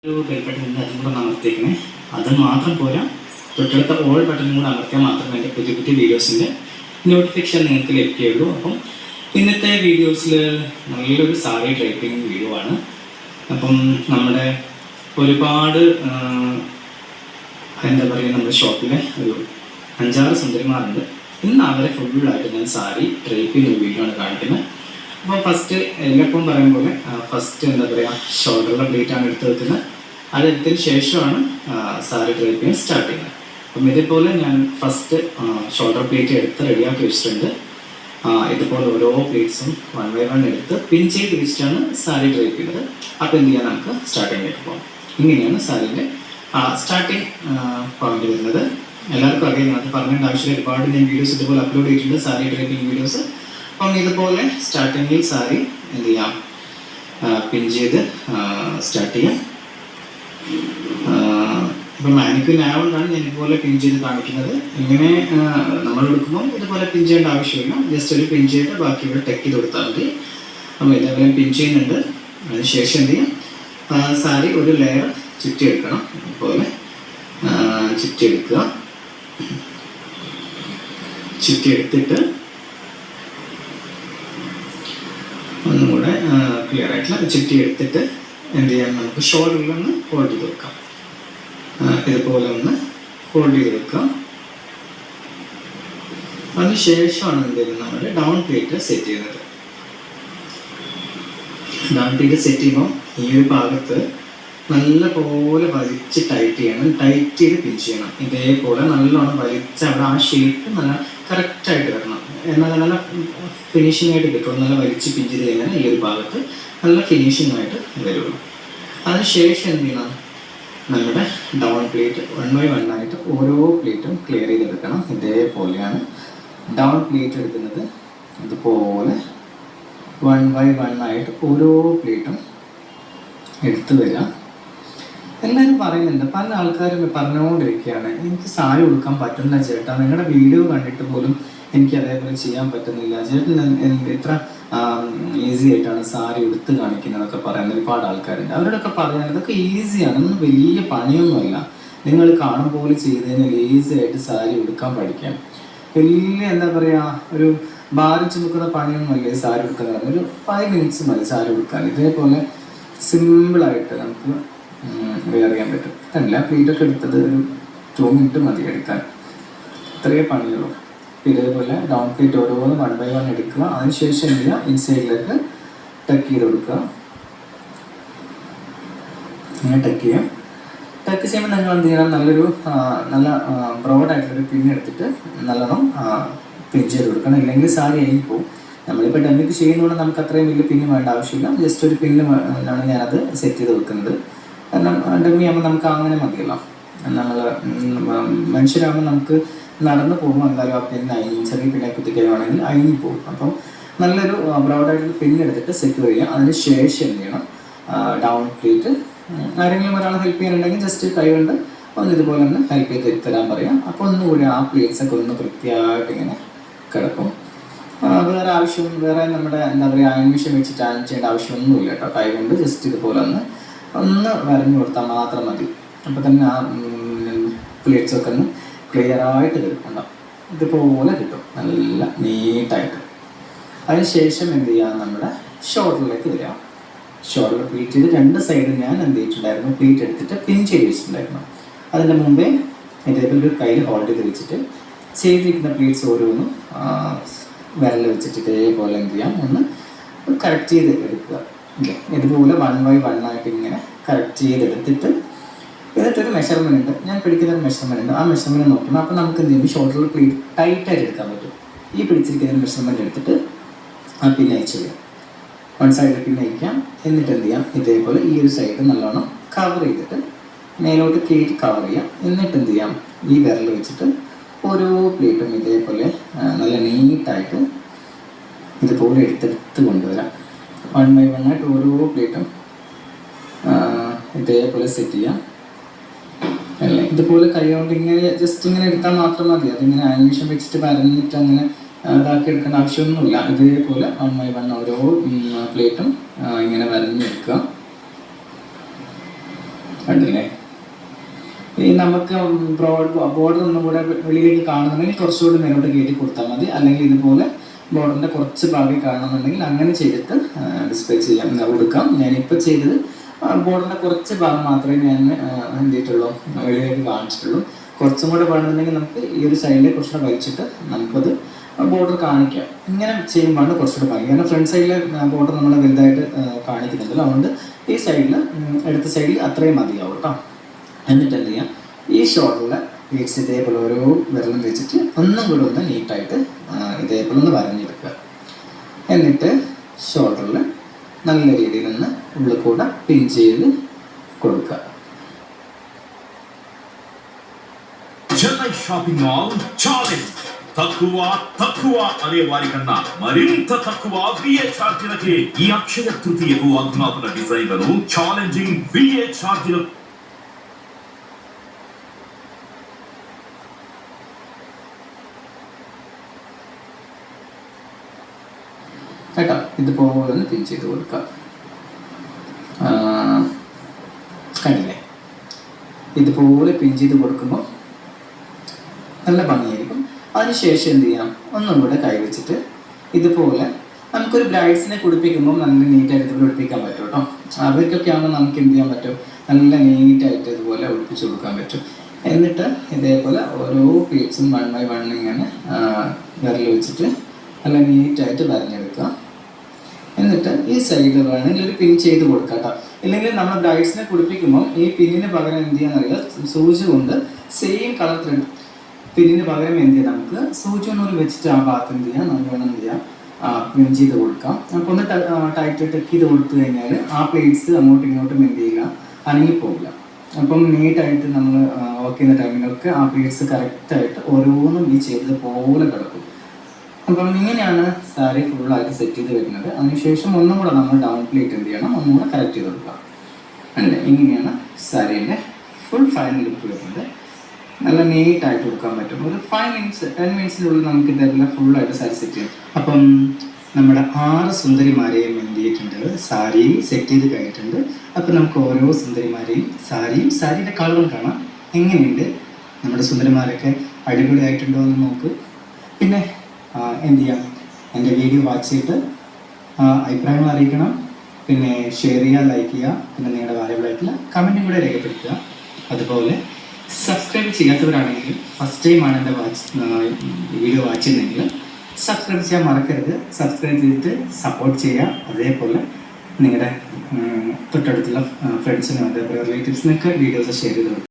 ഒരു bell button ഉണ്ട്, അതും കൂടെ അമർത്തിയേക്കണേ. അത് മാത്രം പോരാ, തൊട്ടടുത്ത ഓൾ ബട്ടണും കൂടെ അമർത്തിയാൽ മാത്രമേ എൻ്റെ പുതിയ പുതിയ വീഡിയോസിൻ്റെ നോട്ടിഫിക്കേഷൻ നിങ്ങൾക്ക് ലഭിക്കുകയുള്ളൂ. അപ്പം ഇന്നത്തെ വീഡിയോസിൽ നല്ലൊരു സാരി ഡ്രൈപ്പിംഗ് വീഡിയോ ആണ്. അപ്പം നമ്മുടെ ഒരുപാട് എന്താ പറയുക, നമ്മുടെ ഷോപ്പിലെ ഒരു 5-6 സുന്ദരിമാരുണ്ട്. ഇന്ന് അവരെ ഫുള്ളായിട്ട് ഞാൻ സാരി ഡ്രൈപ്പിംഗ് ഒരു വീഡിയോ ആണ് കാണിക്കുന്നത്. അപ്പോൾ ഫസ്റ്റ് എല്ലായ്പ്പോഴും പറയും പോലെ ഫസ്റ്റ് എന്താ പറയുക, ഷോൾഡറിലെ പ്ലേറ്റാണ് എടുത്ത് വെക്കുന്നത്. അതെടുത്തതിന് ശേഷമാണ് സാരി ഡ്രൈപ്പിംഗ് സ്റ്റാർട്ട് ചെയ്യുന്നത്. അപ്പം ഇതേപോലെ ഞാൻ ഫസ്റ്റ് ഷോൾഡർ പ്ലേറ്റ് എടുത്ത് റെഡിയാക്കി വെച്ചിട്ടുണ്ട്. ഇതുപോലെ ഓരോ പ്ലേറ്റ്സും 1 by 1 എടുത്ത് പിൻ ചെയ്ത് വെച്ചിട്ടാണ് സാരി ഡ്രൈപ്പ് ചെയ്യുന്നത്. അപ്പോൾ എന്ത് ചെയ്യാൻ, നമുക്ക് സ്റ്റാർട്ടിങ്ങിലേക്ക് പോകാം. ഇങ്ങനെയാണ് സാരീൻ്റെ സ്റ്റാർട്ടിങ് പോയിന്റ് വരുന്നത്. എല്ലാവർക്കും അറിയാം, അത് പറഞ്ഞേണ്ട ആവശ്യമില്ല. ഒരുപാട് ഞാൻ വീഡിയോസ് ഇതുപോലെ അപ്ലോഡ് ചെയ്തിട്ടുണ്ട്, സാരി ഡ്രൈപ്പിംഗ് വീഡിയോസ്. അപ്പം ഇതുപോലെ സ്റ്റാർട്ടിങ്ങിൽ സാരി എന്ത് ചെയ്യാം, പിൻ ചെയ്ത് സ്റ്റാർട്ട് ചെയ്യാം. ഇപ്പം മാനിക്യൂൻ ആയതുകൊണ്ടാണ് ഞാൻ ഇതുപോലെ പിൻ ചെയ്ത് കാണിക്കുന്നത്. ഇങ്ങനെ നമ്മൾ എടുക്കുമ്പോൾ ഇതുപോലെ പിൻ ചെയ്യേണ്ട ആവശ്യമില്ല. ജസ്റ്റ് ഒരു പിൻ ചെയ്ത് ബാക്കി ഇവിടെ ടെക്ക് ചെയ്ത് കൊടുത്താൽ മതി. അപ്പോൾ ഇതേപോലെ പിൻ ചെയ്യുന്നുണ്ട്. അതിനുശേഷം എന്ത് ചെയ്യാം, സാരി ഒരു ലെയർ ചുറ്റിയെടുക്കണം. അതുപോലെ ചുറ്റിയെടുക്കുക. ചുറ്റിയെടുത്തിട്ട് ഒന്നും കൂടെ ക്ലിയർ ആയിട്ടുള്ള ചുറ്റിയെടുത്തിട്ട് എന്ത് ചെയ്യാൻ, നമുക്ക് ഷോൾഡറിൽ ഒന്ന് ഹോൾഡ് ചെയ്ത് വെക്കാം. ഇതുപോലെ ഒന്ന് ഹോൾഡ് ചെയ്ത് വെക്കാം. അതിനുശേഷമാണ് എന്ത് ചെയ്യുന്നത്, നമ്മൾ ഡൗൺ പ്ലേറ്റ് സെറ്റ് ചെയ്യുന്നത്. ഡൗൺ പ്ലേറ്റ് സെറ്റ് ചെയ്യുമ്പോൾ ഈ ഒരു ഭാഗത്ത് നല്ല പോലെ വലിച്ച് ടൈറ്റ് ചെയ്യണം. ടൈറ്റ് ചെയ്ത് പിൻ ചെയ്യണം. ഇതേപോലെ നല്ലോണം വലിച്ച് അവിടെ ആ ഷേപ്പ് നല്ല കറക്റ്റായിട്ട് വരണം. എന്നാൽ നല്ല ഫിനിഷിംഗ് ആയിട്ട് കിട്ടും. നല്ല വലിച്ച് പിൻ ചെയ്ത് കഴിഞ്ഞാൽ ഈ ഒരു ഭാഗത്ത് നല്ല ഫിനിഷിംഗ് ആയിട്ട് വരുള്ളൂ. അതിനുശേഷം എന്ത് ചെയ്യണം, നമ്മുടെ ഡൗൺ പ്ലേറ്റ് 1 by 1 ആയിട്ട് ഓരോ പ്ലേറ്റും ക്ലിയർ ചെയ്തെടുക്കണം. ഇതേപോലെയാണ് ഡൗൺ പ്ലേറ്റ് എടുക്കുന്നത്. ഇതുപോലെ 1 by 1 ആയിട്ട് ഓരോ പ്ലേറ്റും എടുത്തു വരാം. എല്ലാവരും പറയുന്നുണ്ട്, പല ആൾക്കാരും പറഞ്ഞുകൊണ്ടിരിക്കുകയാണ്, എനിക്ക് സാരി ഉടുക്കാൻ പറ്റുന്ന ചേട്ടാ, നിങ്ങളുടെ വീഡിയോ കണ്ടിട്ട് പോലും എനിക്ക് അതേപോലെ ചെയ്യാൻ പറ്റുന്നില്ല ചേട്ടൻ, എത്ര ഈസി ആയിട്ടാണ് സാരി ഉടുത്ത് കാണിക്കുന്നതൊക്കെ പറയുന്ന ഒരുപാട് ആൾക്കാരുണ്ട്. അവരോടൊക്കെ പറയാൻ ഇതൊക്കെ ഈസിയാണ്, ഒന്നും വലിയ പണിയൊന്നുമല്ല. നിങ്ങൾ കാണും പോലെ ചെയ്ത് കഴിഞ്ഞാൽ ഈസി ആയിട്ട് സാരി ഉടുക്കാൻ പഠിക്കാം. വലിയ എന്താ പറയുക, ഒരു ഭാരം ചുമക്കുന്ന പണിയൊന്നുമല്ലേ സാരി ഉടുക്കാൻ. ഒരു 5 minutes മതി സാരി ഉടുക്കാൻ. ഇതേപോലെ സിമ്പിളായിട്ട് നമുക്ക് വെയർ ചെയ്യാൻ പറ്റും. അല്ല, പ്ലീറ്റൊക്കെ എടുത്തത് ഒരു 2 minutes മതി എടുക്കാൻ. ഇത്രയേ പണിയുള്ളൂ. ഇതേപോലെ ഡൗൺ പ്ലേറ്റ് ഓരോന്ന് 1 by 1 എടുക്കുക. അതിനുശേഷം എന്ത് ചെയ്യുക, ഇൻസൈഡിലേക്ക് ടക്ക് ചെയ്ത് കൊടുക്കുക. ഇങ്ങനെ ടക്ക് ചെയ്യാം. ടക്ക് ചെയ്യുമ്പോൾ നിങ്ങൾ എന്ത് ചെയ്യണം, നല്ല ബ്രോഡായിട്ടുള്ളൊരു പിന്നെടുത്തിട്ട് നല്ലോണം പിൻ ചെയ്ത് കൊടുക്കണം. ഇല്ലെങ്കിൽ സാരി അഴിഞ്ഞു പോകും. നമ്മളിപ്പോൾ ഡമ്മിക്ക് ചെയ്യുന്നതുകൊണ്ട് നമുക്ക് അത്രയും വലിയ പിന്ന് വേണ്ട ആവശ്യമില്ല. ജസ്റ്റ് ഒരു പിന്നാണ് ഞാനത് സെറ്റ് ചെയ്ത് വെക്കുന്നത്. കാരണം ഡമ്മി ആകുമ്പോൾ നമുക്ക് അങ്ങനെ മതിയല്ലോ. നമ്മൾ മനുഷ്യരാകുമ്പോൾ നമുക്ക് നടന്നു പോകുമ്പോൾ എന്തായാലും ആ പിന്ന് അഴിഞ്ഞ് ചെറിയ പിന്നെ കുത്തിക്കഴിയുവാണെങ്കിൽ അഴിഞ്ഞു പോകും. അപ്പം നല്ലൊരു ബ്രോഡായിട്ട് പിന്നെടുത്തിട്ട് സെക്യൂർ ചെയ്യുക. അതിന് ശേഷം എന്ത് ചെയ്യണം, ഡൗൺ പ്ലേറ്റ് ആരെങ്കിലും ഒരാൾ ഹെൽപ്പ് ചെയ്യാനുണ്ടെങ്കിൽ ജസ്റ്റ് കൈ കൊണ്ട് ഒന്ന് ഇതുപോലെ ഒന്ന് ഹെൽപ്പ് ചെയ്ത് തരാൻ പറയാം. അപ്പോൾ ഒന്നുകൂടി ആ പ്ലേറ്റ്സൊക്കെ ഒന്ന് കൃത്യമായിട്ട് ഇങ്ങനെ കിടക്കും. വേറെ നമ്മുടെ എന്താ പറയുക, അയൺ മെഷീൻ വെച്ചിട്ട് അയൺ ചെയ്യേണ്ട ആവശ്യമൊന്നുമില്ല കേട്ടോ. കൈ കൊണ്ട് ജസ്റ്റ് ഇതുപോലെ ഒന്ന് വരഞ്ഞു കൊടുത്താൽ മാത്രം മതി. അപ്പോൾ തന്നെ ആ പ്ലേറ്റ്സൊക്കെ ഒന്ന് ക്ലിയർ ആയിട്ട് കിട്ടുന്നുണ്ടാവും. ഇതുപോലെ കിട്ടും, നല്ല നീറ്റായിട്ട്. അതിനുശേഷം എന്ത് ചെയ്യാം, നമ്മുടെ ഷോൾഡറിലേക്ക് വരാം. ഷോൾഡർ പ്ലീറ്റ് ചെയ്ത് 2 സൈഡും ഞാൻ എന്ത് ചെയ്തിട്ടുണ്ടായിരുന്നു, പ്ലീറ്റ് എടുത്തിട്ട് പിൻ ചെയ്ത് വെച്ചിട്ടുണ്ടായിരുന്നു. അതിൻ്റെ മുമ്പേ ഇതേപോലെ ഒരു കയ്യിൽ ഹോൾഡ് ചെയ്ത് വെച്ചിട്ട് ചെയ്തിരിക്കുന്ന പ്ലീറ്റ്സ് ഓരോന്നും വിരൽ വെച്ചിട്ട് ഇതേപോലെ എന്ത് ചെയ്യാം, ഒന്ന് കറക്റ്റ് ചെയ്ത് എടുക്കുക. ഓക്കെ, ഇതുപോലെ 1 by 1 ആയിട്ട് ഇങ്ങനെ കറക്റ്റ് ചെയ്തെടുത്തിട്ട് എന്നിട്ടൊരു മെഷർമെൻ്റ് ഉണ്ട്, ഞാൻ പിടിക്കുന്നൊരു മെഷർമെൻ്റ് ഉണ്ട്. ആ മെഷർമെൻറ്റ് നോക്കണം. അപ്പോൾ നമുക്ക് എന്ത് ചെയ്യും, ഷോൾഡറിൽ പ്ലീറ്റ് ടൈറ്റായിട്ട് എടുക്കാൻ പറ്റും. ഈ പിടിച്ചിരിക്കുന്ന മെഷർമെൻറ്റ് എടുത്തിട്ട് ആ പിന്നെ അയച്ചു ചെയ്യാം. 1 സൈഡിൽ പിന്നെ അയക്കാം. എന്നിട്ട് എന്ത് ചെയ്യാം, ഇതേപോലെ ഈ ഒരു സൈഡ് നല്ലോണം കവർ ചെയ്തിട്ട് മേലോട്ട് കയറ്റി കവർ ചെയ്യാം. എന്നിട്ട് എന്ത് ചെയ്യാം, ഈ വിരൽ വെച്ചിട്ട് ഓരോ പ്ലേറ്റും ഇതേപോലെ നല്ല നീറ്റായിട്ട് ഇതുപോലെ എടുത്തെടുത്ത് കൊണ്ടുവരാം. 1 by 1 ആയിട്ട് ഓരോ പ്ലേറ്റും ഇതേപോലെ സെറ്റ് ചെയ്യാം. അല്ലേ, ഇതുപോലെ കൈ കൊണ്ട് ഇങ്ങനെ ജസ്റ്റ് ഇങ്ങനെ എടുത്താൽ മാത്രം മതി. അതിങ്ങനെ ആനിമേഷൻ വെച്ചിട്ട് വരഞ്ഞിട്ട് അങ്ങനെ ഇതാക്കി എടുക്കേണ്ട ആവശ്യമൊന്നുമില്ല. ഇതേപോലെ 1 by 1 ഓരോ പ്ലേറ്റും ഇങ്ങനെ വരഞ്ഞെടുക്കുക. കണ്ടില്ലേ? ഈ നമുക്ക് ബോർഡർ ഒന്നും കൂടെ വെളിയിലേക്ക് കാണുന്നുണ്ടെങ്കിൽ കുറച്ചുകൂടി മേലോട്ട് കയറ്റി കൊടുത്താൽ മതി. അല്ലെങ്കിൽ ഇതുപോലെ ബോർഡറിൻ്റെ കുറച്ച് ഭാഗം കാണുന്നുണ്ടെങ്കിൽ അങ്ങനെ ചെയ്തിട്ട് ഡിസ്പ്ലേ ചെയ്യാം, കൊടുക്കാം. ഞാനിപ്പോൾ ചെയ്തത് ബോർഡറിൻ്റെ കുറച്ച് ഭാഗം മാത്രമേ ഞാൻ എന്ത് ചെയ്തിട്ടുള്ളൂ, വെളിയിലേക്ക് കാണിച്ചിട്ടുള്ളൂ. കുറച്ചും കൂടെ വേണമെന്നുണ്ടെങ്കിൽ നമുക്ക് ഈ ഒരു സൈഡിലേക്ക് കുറച്ചുകൂടെ വലിച്ചിട്ട് നമുക്കത് ബോർഡർ കാണിക്കാം. ഇങ്ങനെ ചെയ്യുമ്പോഴാണ് കുറച്ചുകൂടെ ഭംഗി. കാരണം ഫ്രണ്ട് സൈഡിലെ ബോർഡർ നമ്മൾ വലുതായിട്ട് കാണിക്കുന്നുണ്ടല്ലോ, അതുകൊണ്ട് ഈ സൈഡിൽ അടുത്ത സൈഡിൽ അത്രയും മതിയാവും കേട്ടോ. എന്നിട്ട് എന്ത് ചെയ്യാം, ഈ ഷോൾഡറിൽ ബീഡ്സ് ഇതേപോലെ ഓരോ വിരലും വെച്ചിട്ട് ഒന്നും കൂടെ ഒന്ന് നീറ്റായിട്ട് ഇതേപോലെ ഒന്ന് വരഞ്ഞെടുക്കുക. എന്നിട്ട് ഷോൾഡറിൽ നല്ല രീതിയിൽ ഒന്ന് ഉള്ളിൽ കൂടെ പിൻ ചെയ്ത് കൊടുക്കുക. చెన్నై షాపింగ్ మాల్ ఛాలెంజ్ తక్కువ అనే వారికన్నా మరింత తక్కువ విఏ ఛార్జీలకే ఈ అక్షయ తృతీయకు అధునాతన డిజైన్లను ఛాలెంజింగ్ విఏ ఛార్జీలు കേട്ടോ. ഇതുപോലെ ഒന്ന് പിൻ ചെയ്ത് കൊടുക്കുക. കണ്ടില്ലേ? ഇതുപോലെ പിൻ ചെയ്ത് കൊടുക്കുമ്പോൾ നല്ല ഭംഗിയായിരിക്കും. അതിനുശേഷം എന്ത് ചെയ്യാം, ഒന്നും കൂടെ കൈവച്ചിട്ട് ഇതുപോലെ നമുക്കൊരു ബ്രൈഡ്സിനെ കുടിപ്പിക്കുമ്പോൾ നല്ല നീറ്റായിട്ട് ഉടുപ്പിക്കാൻ പറ്റും കേട്ടോ. അവർക്കൊക്കെ ആകുമ്പോൾ നമുക്ക് എന്ത് ചെയ്യാൻ പറ്റും, നല്ല നീറ്റായിട്ട് ഇതുപോലെ ഒളിപ്പിച്ച് കൊടുക്കാൻ പറ്റും. എന്നിട്ട് ഇതേപോലെ ഓരോ പീസും 1 by 1 ഇങ്ങനെ വിരൽ വെച്ചിട്ട് നല്ല നീറ്റായിട്ട് വരഞ്ഞെടുക്കുക. എന്നിട്ട് ഈ സൈഡിൽ വേണമെങ്കിൽ ഒരു പിൻ ചെയ്ത് കൊടുക്കാം കേട്ടോ. ഇല്ലെങ്കിൽ നമ്മൾ ബ്രൈഡ്സിനെ കുടിപ്പിക്കുമ്പോൾ ഈ പിന്നിന് പകരം എന്ത് ചെയ്യാന്നറിയാം, സൂചി കൊണ്ട് സെയിം കളർ ത്രെഡ് പിന്നിന് പകരം എന്ത് ചെയ്യാം, നമുക്ക് സൂചി നൂല് വെച്ചിട്ട് ആ ഭാഗത്ത് എന്ത് ചെയ്യാം, നമുക്ക് വേണം എന്ത് ചെയ്യാം, പിൻ ചെയ്ത് കൊടുക്കാം. അപ്പോൾ ഒന്ന് ടൈറ്റ് ടെക്ക് ചെയ്ത് കൊടുത്തു കഴിഞ്ഞാൽ ആ പ്ലേറ്റ്സ് അങ്ങോട്ടും ഇങ്ങോട്ടും എന്ത് ചെയ്യില്ല, അനങ്ങിപ്പോവില്ല. അപ്പം നീറ്റായിട്ട് നമ്മൾ വർക്ക് ചെയ്യുന്ന ടൈമിലൊക്കെ ആ പ്ലേറ്റ്സ് കറക്റ്റായിട്ട് ഓരോന്നും ഈ ചെയ്തത് പോലെ കിടക്കും. അപ്പം ഇങ്ങനെയാണ് സാരി ഫുള്ളായിട്ട് സെറ്റ് ചെയ്ത് വരുന്നത്. അതിനുശേഷം ഒന്നും കൂടെ നമ്മൾ ഡൗൺ പ്ലേറ്റ് എന്ത് ചെയ്യണം, ഒന്നും കൂടെ കറക്റ്റ് ചെയ്ത് കൊടുക്കാം. അല്ലേ? ഇങ്ങനെയാണ് സാരീൻ്റെ ഫുൾ ഫൈനൽ ലുക്ക് വരുന്നത്. നല്ല നീറ്റായിട്ട് കൊടുക്കാൻ പറ്റും. ഒരു 5 minutes 10 minutesനുള്ളിൽ നമുക്ക് ഇതേപോലെ ഫുള്ളായിട്ട് സാരി സെറ്റ് ചെയ്യാം. അപ്പം നമ്മുടെ 6 സുന്ദരിമാരെയും എന്ത് ചെയ്തിട്ടുണ്ട്, സാരി സെറ്റ് ചെയ്ത് കഴിഞ്ഞിട്ടുണ്ട്. അപ്പം നമുക്ക് ഓരോ സുന്ദരിമാരെയും സാരിയുടെ കളറും കാണാം. എങ്ങനെയുണ്ട് നമ്മുടെ സുന്ദരിമാരൊക്കെ, അടിപൊളിയായിട്ടുണ്ടോ എന്ന് നോക്ക്. പിന്നെ എന്ത് ചെയ്യാം, എൻ്റെ വീഡിയോ വാച്ച് ചെയ്തിട്ട് അഭിപ്രായങ്ങൾ അറിയിക്കണം. പിന്നെ ഷെയർ ചെയ്യുക, ലൈക്ക് ചെയ്യുക. പിന്നെ നിങ്ങളുടെ വാല്യബിളായിട്ടുള്ള കമൻറ്റും കൂടെ രേഖപ്പെടുത്തുക. അതുപോലെ സബ്സ്ക്രൈബ് ചെയ്യാത്തവരാണെങ്കിൽ ഫസ്റ്റ് ടൈമാണ് എൻ്റെ വീഡിയോ വാച്ച് ചെയ്യുന്നതെങ്കിൽ സബ്സ്ക്രൈബ് ചെയ്യാൻ മറക്കരുത്. സബ്സ്ക്രൈബ് ചെയ്തിട്ട് സപ്പോർട്ട് ചെയ്യുക. അതേപോലെ നിങ്ങളുടെ തൊട്ടടുത്തുള്ള ഫ്രണ്ട്സിനും അതേപോലെ റിലേറ്റീവ്സിനൊക്കെ വീഡിയോസ് ഷെയർ ചെയ്ത് കൊടുക്കുക.